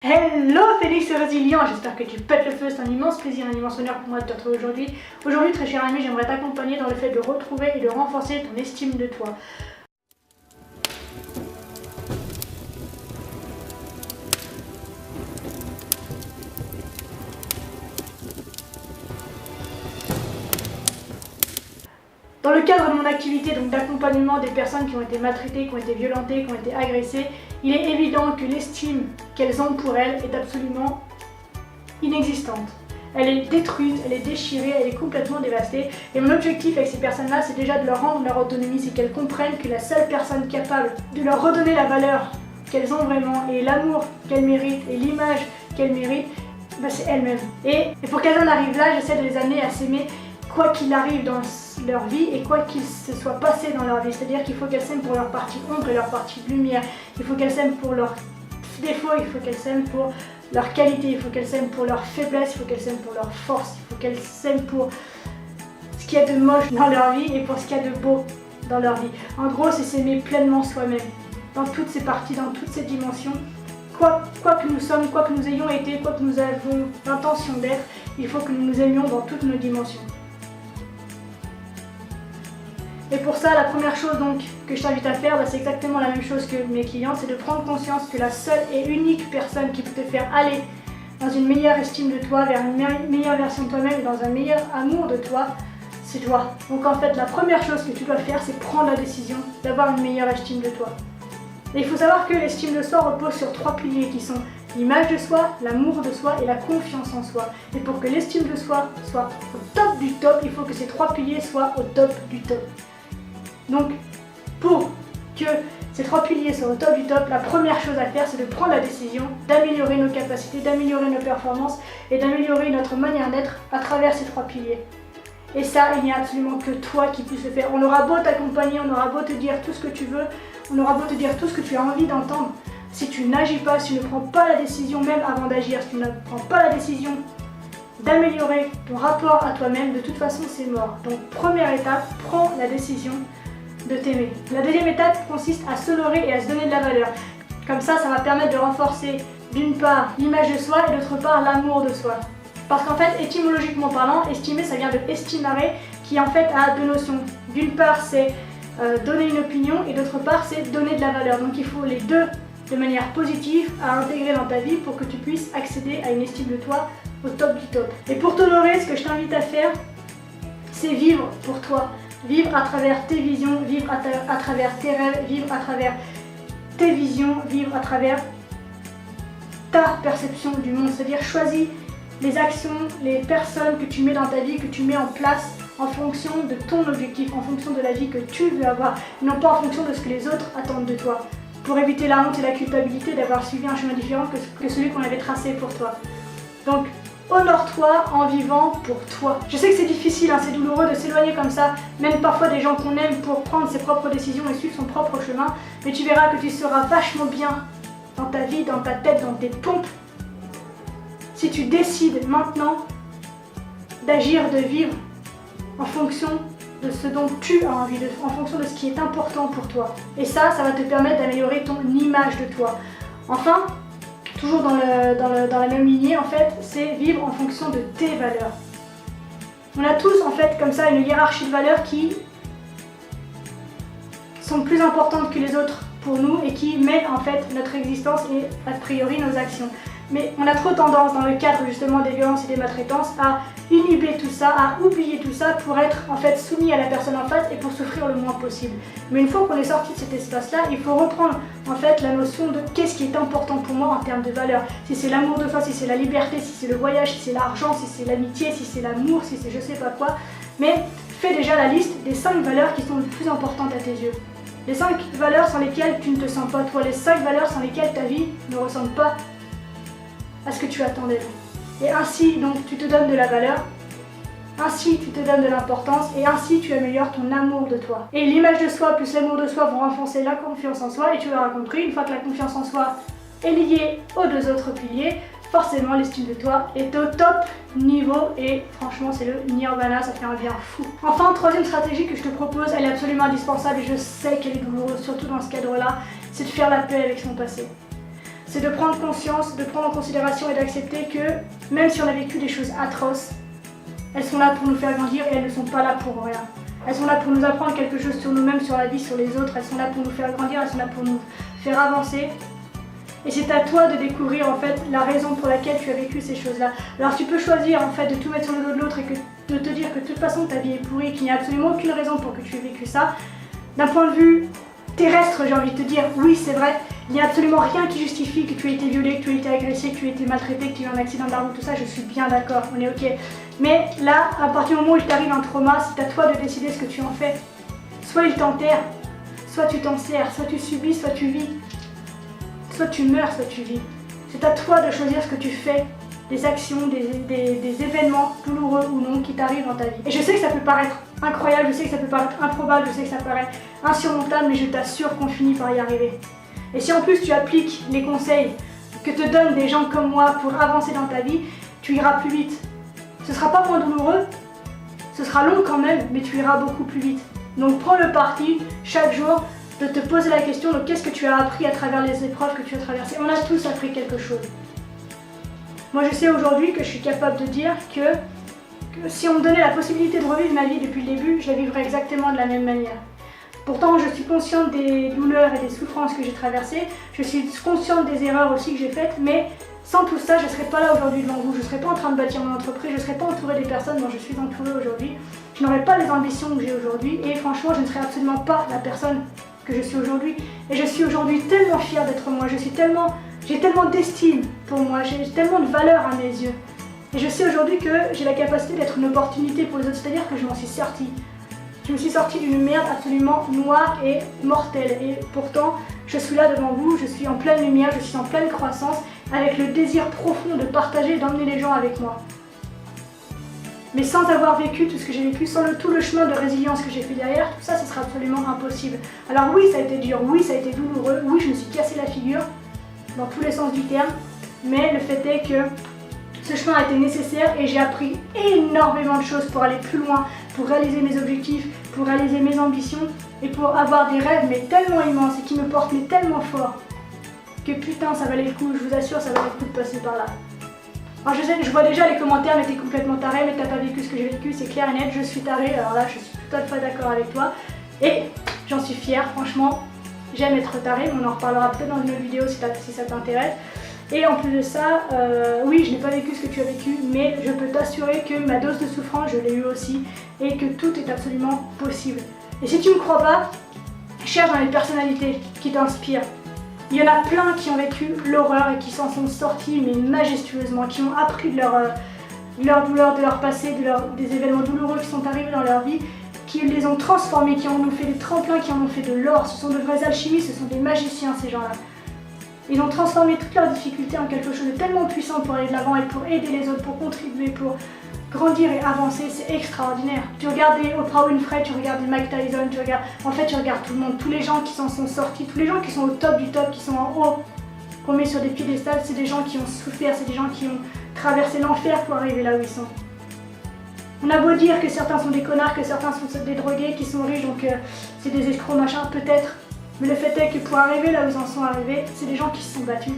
Hello Félix, c'est Résilient, j'espère que tu pètes le feu, c'est un immense plaisir, un immense honneur pour moi de te retrouver aujourd'hui. Aujourd'hui, très cher ami, j'aimerais t'accompagner dans le fait de retrouver et de renforcer ton estime de toi. Dans le cadre de mon activité d'accompagnement des personnes qui ont été maltraitées, qui ont été violentées, qui ont été agressées, il est évident que l'estime qu'elles ont pour elles est absolument inexistante. Elle est détruite, elle est déchirée, elle est complètement dévastée. Et mon objectif avec ces personnes-là, c'est déjà de leur rendre leur autonomie, c'est qu'elles comprennent que la seule personne capable de leur redonner la valeur qu'elles ont vraiment, et l'amour qu'elles méritent, et l'image qu'elles méritent, c'est elles-mêmes. Et pour qu'elles en arrivent là, j'essaie de les amener à s'aimer quoi qu'il arrive dans leur vie et quoi qu'il se soit passé dans leur vie. C'est-à-dire qu'il faut qu'elles s'aiment pour leur partie ombre et leur partie lumière. Il faut qu'elles s'aiment pour leurs défauts, il faut qu'elles s'aiment pour leur qualité, il faut qu'elles s'aiment pour leur faiblesse, il faut qu'elles s'aiment pour leur force, il faut qu'elles s'aiment pour ce qu'il y a de moche dans leur vie et pour ce qu'il y a de beau dans leur vie. En gros, c'est s'aimer pleinement soi-même, dans toutes ces parties, dans toutes ces dimensions. Quoi que nous sommes, quoi que nous ayons été, quoi que nous avons l'intention d'être, il faut que nous nous aimions dans toutes nos dimensions. Et pour ça, la première chose donc que je t'invite à faire, c'est exactement la même chose que mes clients, c'est de prendre conscience que la seule et unique personne qui peut te faire aller dans une meilleure estime de toi, vers une meilleure version de toi-même et dans un meilleur amour de toi, c'est toi. Donc en fait, la première chose que tu dois faire, c'est prendre la décision d'avoir une meilleure estime de toi. Et il faut savoir que l'estime de soi repose sur 3 piliers qui sont l'image de soi, l'amour de soi et la confiance en soi. Et pour que l'estime de soi soit au top du top, il faut que ces 3 piliers soient au top du top. Donc, pour que ces 3 piliers soient au top du top, la première chose à faire, c'est de prendre la décision d'améliorer nos capacités, d'améliorer nos performances et d'améliorer notre manière d'être à travers ces 3 piliers. Et ça, il n'y a absolument que toi qui puisses le faire. On aura beau t'accompagner, on aura beau te dire tout ce que tu veux, on aura beau te dire tout ce que tu as envie d'entendre. Si tu n'agis pas, si tu ne prends pas la décision même avant d'agir, si tu ne prends pas la décision d'améliorer ton rapport à toi-même, de toute façon c'est mort. Donc première étape, prends la décision de t'aimer. La deuxième étape consiste à s'honorer et à se donner de la valeur. Comme ça va permettre de renforcer d'une part l'image de soi et d'autre part l'amour de soi. Parce qu'en fait, étymologiquement parlant, estimer ça vient de estimare qui en fait a 2 notions. D'une part c'est donner une opinion et d'autre part c'est donner de la valeur. Donc il faut les deux de manière positive à intégrer dans ta vie pour que tu puisses accéder à une estime de toi au top du top. Et pour t'honorer, ce que je t'invite à faire, c'est vivre pour toi. Vivre à travers tes visions, vivre à travers tes rêves, vivre à travers tes visions, vivre à travers ta perception du monde. C'est-à-dire choisis les actions, les personnes que tu mets dans ta vie, que tu mets en place en fonction de ton objectif, en fonction de la vie que tu veux avoir, non pas en fonction de ce que les autres attendent de toi, pour éviter la honte et la culpabilité d'avoir suivi un chemin différent que celui qu'on avait tracé pour toi. Donc, honore-toi en vivant pour toi. Je sais que c'est difficile, c'est douloureux de s'éloigner comme ça, même parfois des gens qu'on aime pour prendre ses propres décisions et suivre son propre chemin, mais tu verras que tu seras vachement bien dans ta vie, dans ta tête, dans tes pompes, si tu décides maintenant d'agir, de vivre en fonction de ce dont tu as envie, en fonction de ce qui est important pour toi. Et ça va te permettre d'améliorer ton image de toi. Enfin, toujours dans la même lignée, en fait, c'est vivre en fonction de tes valeurs. On a tous, en fait, comme ça, une hiérarchie de valeurs qui sont plus importantes que les autres pour nous et qui mènent, en fait, notre existence et, a priori, nos actions. Mais on a trop tendance, dans le cadre, justement, des violences et des maltraitances, à inhiber tout ça, à oublier tout ça pour être, en fait, soumis à la personne en face et pour souffrir le moins possible. Mais une fois qu'on est sorti de cet espace-là, il faut reprendre, en fait, la notion de qu'est-ce qui est important pour moi en termes de valeurs. Si c'est l'amour de soi, si c'est la liberté, si c'est le voyage, si c'est l'argent, si c'est l'amitié, si c'est l'amour, si c'est je sais pas quoi. Mais fais déjà la liste des 5 valeurs qui sont les plus importantes à tes yeux. Les 5 valeurs sans lesquelles tu ne te sens pas toi, les 5 valeurs sans lesquelles ta vie ne ressemble pas à ce que tu attends d'elle. Et ainsi, donc, tu te donnes de la valeur, ainsi tu te donnes de l'importance et ainsi tu améliores ton amour de toi. Et l'image de soi plus l'amour de soi vont renforcer la confiance en soi et tu l'auras compris, une fois que la confiance en soi est liée aux 2 autres piliers, forcément l'estime de toi est au top niveau et franchement c'est le nirvana, ça fait un bien fou. Enfin, 3e stratégie que je te propose, elle est absolument indispensable et je sais qu'elle est douloureuse, surtout dans ce cadre-là, c'est de faire la paix avec son passé. c'est de prendre conscience, de prendre en considération et d'accepter que même si on a vécu des choses atroces, elles sont là pour nous faire grandir et elles ne sont pas là pour rien. Elles sont là pour nous apprendre quelque chose sur nous-mêmes, sur la vie, sur les autres. Elles sont là pour nous faire grandir, elles sont là pour nous faire avancer. Et c'est à toi de découvrir en fait la raison pour laquelle tu as vécu ces choses-là. Alors tu peux choisir en fait de tout mettre sur le dos de l'autre et de te dire que de toute façon ta vie est pourrie, qu'il n'y a absolument aucune raison pour que tu aies vécu ça. D'un point de vue terrestre, j'ai envie de te dire, oui c'est vrai, il n'y a absolument rien qui justifie que tu aies été violé, que tu aies été agressé, que tu aies été maltraité, que tu aies eu un accident de la route, tout ça, je suis bien d'accord, on est ok. Mais là, à partir du moment où il t'arrive un trauma, c'est à toi de décider ce que tu en fais. Soit il t'enterre, soit tu t'en sers, soit tu subis, soit tu vis. Soit tu meurs, soit tu vis. C'est à toi de choisir ce que tu fais, des actions, des événements douloureux ou non qui t'arrivent dans ta vie. Et je sais que ça peut paraître incroyable, je sais que ça peut paraître improbable, je sais que ça paraît insurmontable, mais je t'assure qu'on finit par y arriver. Et si en plus tu appliques les conseils que te donnent des gens comme moi pour avancer dans ta vie, tu iras plus vite. Ce sera pas moins douloureux, ce sera long quand même, mais tu iras beaucoup plus vite. Donc prends le parti chaque jour de te poser la question de qu'est-ce que tu as appris à travers les épreuves que tu as traversées. On a tous appris quelque chose. Moi je sais aujourd'hui que je suis capable de dire que si on me donnait la possibilité de revivre ma vie depuis le début, je la vivrais exactement de la même manière. Pourtant je suis consciente des douleurs et des souffrances que j'ai traversées, je suis consciente des erreurs aussi que j'ai faites, mais sans tout ça, je ne serais pas là aujourd'hui devant vous, je ne serais pas en train de bâtir mon entreprise, je ne serais pas entourée des personnes dont je suis entourée aujourd'hui, je n'aurais pas les ambitions que j'ai aujourd'hui et franchement je ne serais absolument pas la personne que je suis aujourd'hui. Et je suis aujourd'hui tellement fière d'être moi, j'ai tellement d'estime pour moi, j'ai tellement de valeur à mes yeux. Et je sais aujourd'hui que j'ai la capacité d'être une opportunité pour les autres, c'est-à-dire que je m'en suis sortie. Je me suis sortie d'une merde absolument noire et mortelle. Et pourtant, je suis là devant vous, je suis en pleine lumière, je suis en pleine croissance, avec le désir profond de partager et d'emmener les gens avec moi. Mais sans avoir vécu tout ce que j'ai vécu, sans tout le chemin de résilience que j'ai fait derrière, tout ça, ce sera absolument impossible. Alors oui, ça a été dur, oui, ça a été douloureux, oui, je me suis cassé la figure, dans tous les sens du terme, mais le fait est que ce chemin a été nécessaire et j'ai appris énormément de choses pour aller plus loin, pour réaliser mes objectifs, pour réaliser mes ambitions et pour avoir des rêves mais tellement immenses et qui me portent mais tellement fort que putain ça valait le coup, je vous assure ça valait le coup de passer par là. Alors je vois déjà les commentaires mais t'es complètement taré, mais t'as pas vécu ce que j'ai vécu, c'est clair et net, je suis tarée, alors là je suis tout à fait d'accord avec toi et j'en suis fière, franchement j'aime être tarée, mais on en reparlera peut-être dans une autre vidéo si ça t'intéresse. Et en plus de ça, oui, je n'ai pas vécu ce que tu as vécu, mais je peux t'assurer que ma dose de souffrance, je l'ai eue aussi, et que tout est absolument possible. Et si tu ne me crois pas, cherche dans les personnalités qui t'inspirent. Il y en a plein qui ont vécu l'horreur et qui s'en sont sortis, mais majestueusement, qui ont appris de leur douleur, de leur passé, des événements douloureux qui sont arrivés dans leur vie, qui les ont transformés, qui en ont fait des tremplins, qui en ont fait de l'or. Ce sont de vrais alchimistes, ce sont des magiciens ces gens-là. Ils ont transformé toutes leurs difficultés en quelque chose de tellement puissant pour aller de l'avant et pour aider les autres, pour contribuer, pour grandir et avancer, c'est extraordinaire. Tu regardes des Oprah Winfrey, tu regardes des Mike Tyson, tu regardes tout le monde, tous les gens qui s'en sont sortis, tous les gens qui sont au top du top, qui sont en haut, qu'on met sur des piédestals, c'est des gens qui ont souffert, c'est des gens qui ont traversé l'enfer pour arriver là où ils sont. On a beau dire que certains sont des connards, que certains sont des drogués, qui sont riches, donc c'est des escrocs machin, peut-être. Mais le fait est que pour arriver là où ils en sont arrivés, c'est des gens qui se sont battus.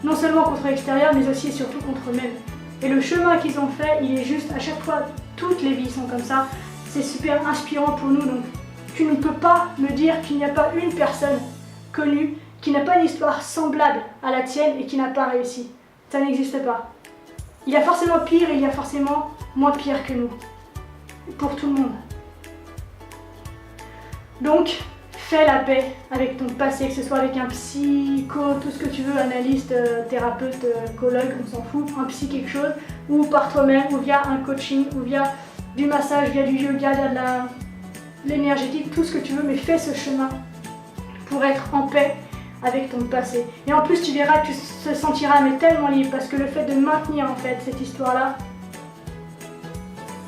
Non seulement contre l'extérieur, mais aussi et surtout contre eux-mêmes. Et le chemin qu'ils ont fait, il est juste, à chaque fois, toutes les vies sont comme ça. C'est super inspirant pour nous, donc tu ne peux pas me dire qu'il n'y a pas une personne connue qui n'a pas une histoire semblable à la tienne et qui n'a pas réussi. Ça n'existe pas. Il y a forcément pire et il y a forcément moins pire que nous. Pour tout le monde. Donc, fais la paix avec ton passé, que ce soit avec un psycho, tout ce que tu veux, analyste, thérapeute, psychologue, on s'en fout, un psy quelque chose, ou par toi-même, ou via un coaching, ou via du massage, via du yoga, via de l'énergétique, tout ce que tu veux, mais fais ce chemin pour être en paix avec ton passé. Et en plus tu verras que tu te sentiras mais tellement libre, parce que le fait de maintenir en fait cette histoire-là,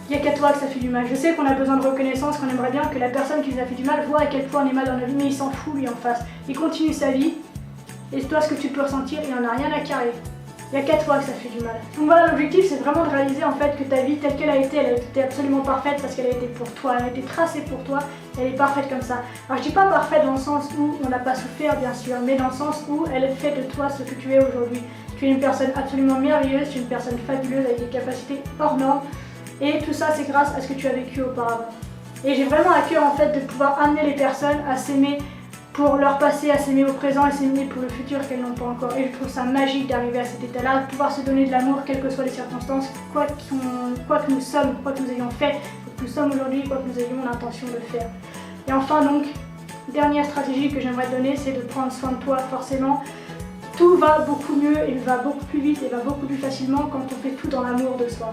il n'y a qu'à toi que ça fait du mal. Je sais qu'on a besoin de reconnaissance, qu'on aimerait bien que la personne qui nous a fait du mal voit à quel point on est mal dans notre vie, mais il s'en fout lui en face. Il continue sa vie, et toi ce que tu peux ressentir, il n'en a rien à carrer. Il n'y a qu'à toi que ça fait du mal. Donc voilà, l'objectif c'est vraiment de réaliser en fait que ta vie telle qu'elle a été absolument parfaite parce qu'elle a été pour toi, elle a été tracée pour toi, elle est parfaite comme ça. Alors je dis pas parfaite dans le sens où on n'a pas souffert bien sûr, mais dans le sens où elle fait de toi ce que tu es aujourd'hui. Tu es une personne absolument merveilleuse, tu es une personne fabuleuse avec des capacités hors normes et tout ça c'est grâce à ce que tu as vécu auparavant. Et j'ai vraiment à cœur en fait de pouvoir amener les personnes à s'aimer pour leur passé, à s'aimer au présent et s'aimer pour le futur qu'elles n'ont pas encore. Et je trouve ça magique d'arriver à cet état-là, de pouvoir se donner de l'amour quelles que soient les circonstances, quoi que nous sommes, quoi que nous ayons fait, quoi que nous sommes aujourd'hui, quoi que nous ayons l'intention de faire. Et enfin donc, dernière stratégie que j'aimerais te donner, c'est de prendre soin de toi forcément. Tout va beaucoup mieux, et va beaucoup plus vite et va beaucoup plus facilement quand on fait tout dans l'amour de soi.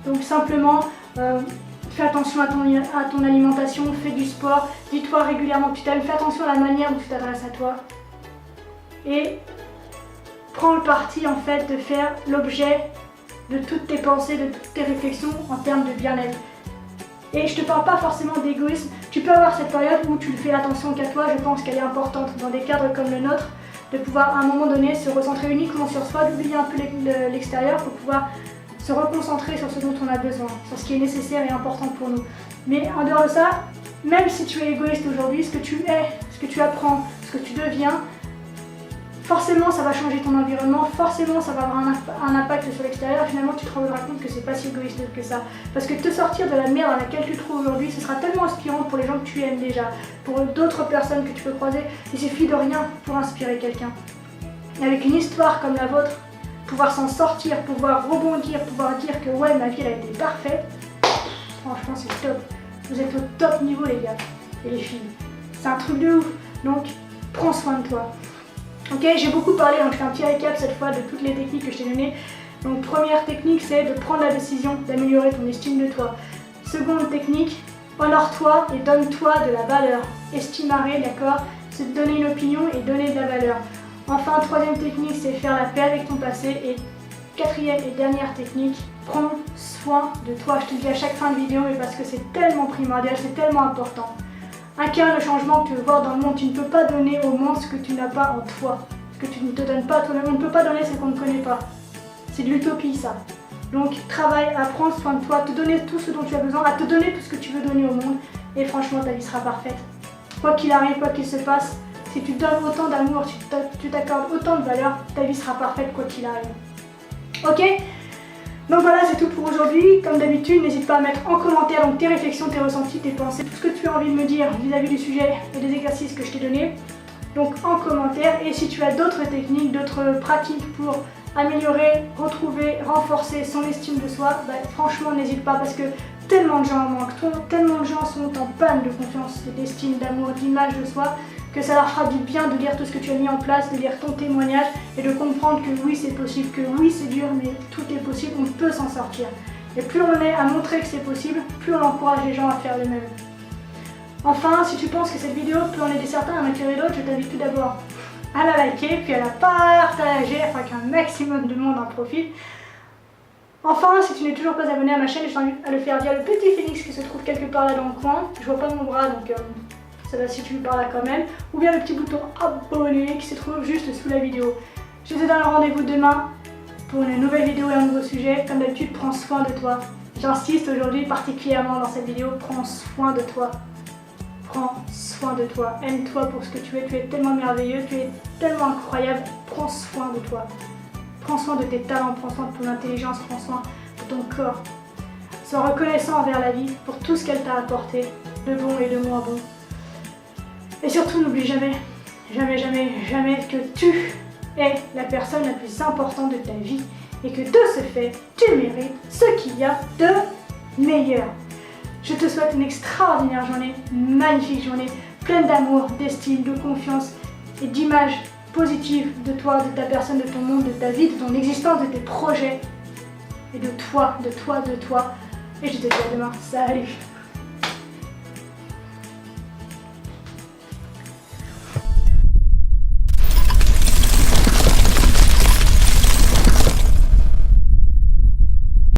Donc simplement, fais attention à ton alimentation, fais du sport, dis-toi régulièrement que tu t'aimes, fais attention à la manière dont tu t'adresses à toi. Et prends le parti en fait de faire l'objet de toutes tes pensées, de toutes tes réflexions en termes de bien-être. Et je te parle pas forcément d'égoïsme, tu peux avoir cette période où tu ne fais attention qu'à toi, je pense qu'elle est importante dans des cadres comme le nôtre, de pouvoir à un moment donné se recentrer uniquement sur soi, d'oublier un peu l'extérieur pour pouvoir se reconcentrer sur ce dont on a besoin, sur ce qui est nécessaire et important pour nous. Mais en dehors de ça, même si tu es égoïste aujourd'hui, ce que tu es, ce que tu apprends, ce que tu deviens, forcément ça va changer ton environnement, forcément ça va avoir un impact sur l'extérieur. Finalement tu te rendras compte que c'est pas si égoïste que ça. Parce que te sortir de la merde dans laquelle tu te trouves aujourd'hui, ce sera tellement inspirant pour les gens que tu aimes déjà, pour d'autres personnes que tu peux croiser. Il suffit de rien pour inspirer quelqu'un. Et avec une histoire comme la vôtre, pouvoir s'en sortir, pouvoir rebondir, pouvoir dire que ouais ma vie elle a été parfaite, franchement c'est top. Vous êtes au top niveau les gars et les filles. C'est un truc de ouf. Donc prends soin de toi. Ok, j'ai beaucoup parlé, donc je fais un petit récap cette fois de toutes les techniques que je t'ai données. Donc première technique c'est de prendre la décision d'améliorer ton estime de toi. Seconde technique, honore-toi et donne-toi de la valeur. Estimare, d'accord, c'est de donner une opinion et donner de la valeur. Enfin, troisième technique, c'est faire la paix avec ton passé. Et quatrième et dernière technique, prends soin de toi. Je te le dis à chaque fin de vidéo, mais parce que c'est tellement primordial, c'est tellement important. Incarne le changement que tu veux voir dans le monde. Tu ne peux pas donner au monde ce que tu n'as pas en toi. Ce que tu ne te donnes pas toi-même. On ne peut pas donner ce qu'on ne connaît pas. C'est de l'utopie, ça. Donc, travaille à prendre soin de toi, te donner tout ce dont tu as besoin, à te donner tout ce que tu veux donner au monde. Et franchement, ta vie sera parfaite. Quoi qu'il arrive, quoi qu'il se passe, si tu donnes autant d'amour, si tu t'accordes autant de valeur, ta vie sera parfaite quoi qu'il arrive. Ok? Donc voilà, c'est tout pour aujourd'hui. Comme d'habitude, n'hésite pas à mettre en commentaire donc, tes réflexions, tes ressentis, tes pensées, tout ce que tu as envie de me dire vis-à-vis du sujet et des exercices que je t'ai donnés. Donc en commentaire. Et si tu as d'autres techniques, d'autres pratiques pour améliorer, retrouver, renforcer son estime de soi, bah, franchement n'hésite pas parce que tellement de gens en manquent, tellement de gens sont en panne de confiance, d'estime, d'amour, d'image de soi, que ça leur fera du bien de lire tout ce que tu as mis en place, de lire ton témoignage et de comprendre que oui c'est possible, que oui c'est dur mais tout est possible, on peut s'en sortir. Et plus on est à montrer que c'est possible, plus on encourage les gens à faire le même. Enfin, si tu penses que cette vidéo peut en aider certains à en attirer d'autres, je t'invite tout d'abord à la liker, puis à la partager afin qu'un maximum de monde en profite. Enfin, si tu n'es toujours pas abonné à ma chaîne, je t'invite à le faire via le petit phénix qui se trouve quelque part là dans le coin. Je vois pas mon bras donc ça va se situer par là quand même. Ou bien le petit bouton abonner qui se trouve juste sous la vidéo. Je te donne rendez-vous demain pour une nouvelle vidéo et un nouveau sujet. Comme d'habitude, prends soin de toi. J'insiste aujourd'hui particulièrement dans cette vidéo, prends soin de toi. Prends soin de toi, aime-toi pour ce que tu es tellement merveilleux, tu es tellement incroyable, prends soin de toi. Prends soin de tes talents, prends soin de ton intelligence, prends soin de ton corps. Sois reconnaissant envers la vie pour tout ce qu'elle t'a apporté, de bon et de moins bon. Et surtout n'oublie jamais, jamais, jamais, jamais que tu es la personne la plus importante de ta vie et que de ce fait, tu mérites ce qu'il y a de meilleur. Je te souhaite une extraordinaire journée, une magnifique journée, pleine d'amour, d'estime, de confiance et d'images positives de toi, de ta personne, de ton monde, de ta vie, de ton existence, de tes projets et de toi, de toi, de toi. Et je te dis à demain. Salut!